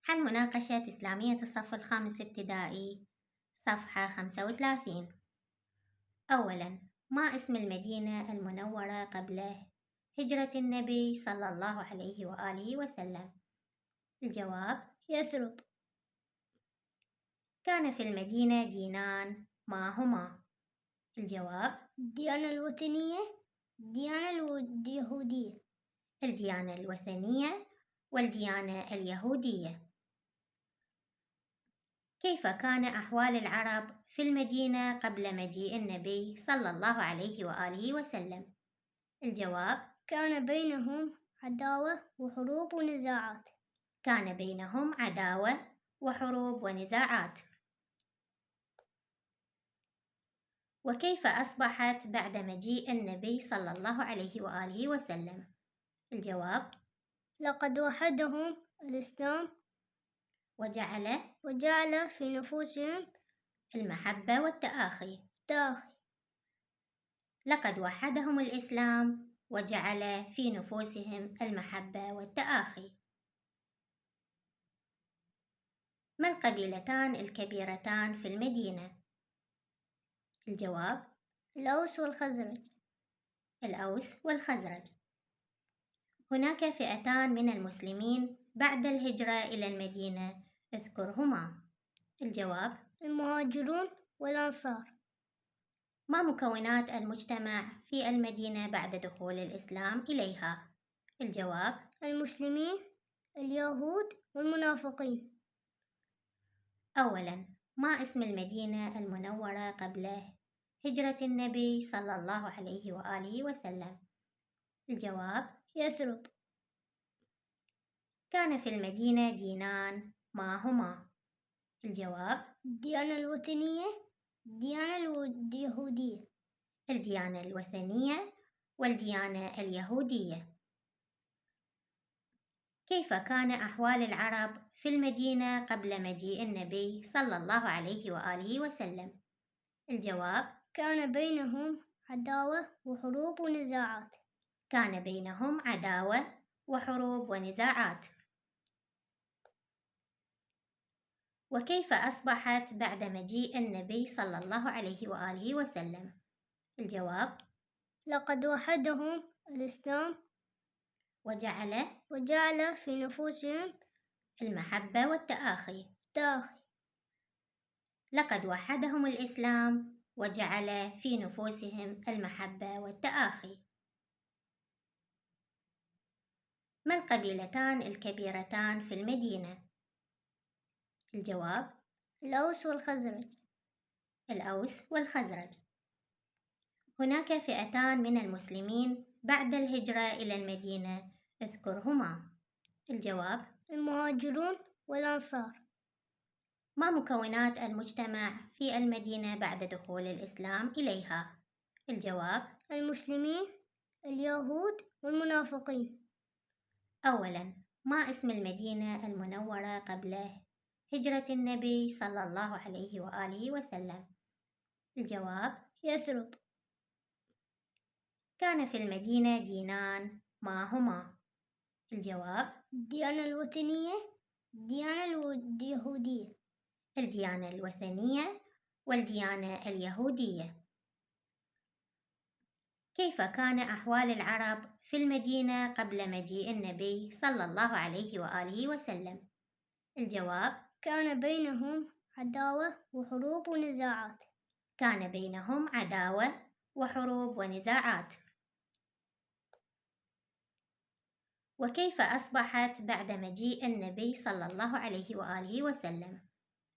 حل مناقشة إسلامية الصف الخامس ابتدائي صفحة 35. أولاً، ما اسم المدينة المنورة قبل هجرة النبي صلى الله عليه وآله وسلم؟ الجواب: يثرب. كان في المدينة دينان، ما هما؟ الجواب: الديانة الوثنية، الديانة اليهودية. الديانة الوثنية والديانة اليهودية. كيف كان أحوال العرب في المدينة قبل مجيء النبي صلى الله عليه وآله وسلم؟ الجواب: كان بينهم عداوة وحروب ونزاعات. كان بينهم عداوة وحروب ونزاعات. وكيف أصبحت بعد مجيء النبي صلى الله عليه وآله وسلم؟ الجواب: لقد وحدهم الإسلام وجعل في نفوسهم المحبة والتآخي. تآخي. لقد وحدهم الإسلام وجعل في نفوسهم المحبة والتآخي. ما القبيلتان الكبيرتان في المدينة؟ الجواب: الأوس والخزرج. الأوس والخزرج. هناك فئتان من المسلمين بعد الهجرة إلى المدينة، اذكرهما. الجواب: المهاجرون والأنصار. ما مكونات المجتمع في المدينة بعد دخول الإسلام إليها؟ الجواب: المسلمين، اليهود والمنافقين. أولاً، ما اسم المدينة المنورة قبل هجرة النبي صلى الله عليه وآله وسلم؟ الجواب: يثرب. كان في المدينة دينان، ما هما؟ الجواب: الديانة الوثنية، الديانة اليهودية. الديانة الوثنية والديانة اليهودية. كيف كان أحوال العرب في المدينة قبل مجيء النبي صلى الله عليه وآله وسلم؟ الجواب: كان بينهم عداوة وحروب ونزاعات. كان بينهم عداوة وحروب ونزاعات. وكيف أصبحت بعد مجيء النبي صلى الله عليه وآله وسلم؟ الجواب: لقد وحدهم الإسلام وجعل في نفوسهم المحبة والتآخي. تآخي. لقد وحدهم الإسلام وجعل في نفوسهم المحبة والتآخي. ما القبيلتان الكبيرتان في المدينة؟ الجواب: الأوس والخزرج. الأوس والخزرج. هناك فئتان من المسلمين بعد الهجرة إلى المدينة، اذكرهما. الجواب: المهاجرون والأنصار. ما مكونات المجتمع في المدينة بعد دخول الإسلام إليها؟ الجواب: المسلمين، اليهود والمنافقين. أولاً، ما اسم المدينة المنورة قبل هجرة النبي صلى الله عليه وآله وسلم؟ الجواب: يثرب. كان في المدينة دينان، ما هما؟ الجواب: الديانة الوثنية، الديانة اليهودية. الديانة الوثنية والديانة اليهودية. كيف كان أحوال العرب في المدينة قبل مجيء النبي صلى الله عليه وآله وسلم؟ الجواب: كان بينهم عداوة وحروب ونزاعات. كان بينهم عداوة وحروب ونزاعات. وكيف أصبحت بعد مجيء النبي صلى الله عليه وآله وسلم؟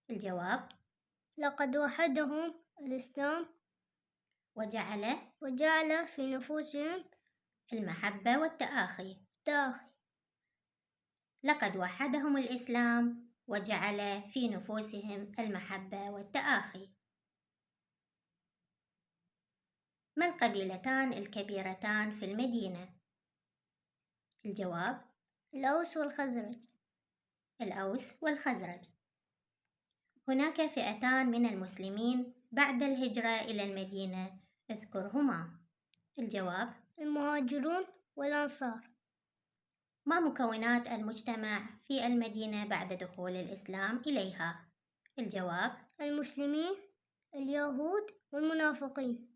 الجواب: لقد وحدهم الإسلام وجعل في نفوسهم المحبة والتآخي. تآخي. لقد وحدهم الإسلام وجعل في نفوسهم المحبة والتآخي. ما القبيلتان الكبيرتان في المدينة؟ الجواب: الأوس والخزرج. الأوس والخزرج. هناك فئتان من المسلمين بعد الهجرة إلى المدينة، اذكرهما. الجواب: المهاجرون والأنصار. ما مكونات المجتمع في المدينة بعد دخول الإسلام إليها؟ الجواب: المسلمين، اليهود والمنافقين.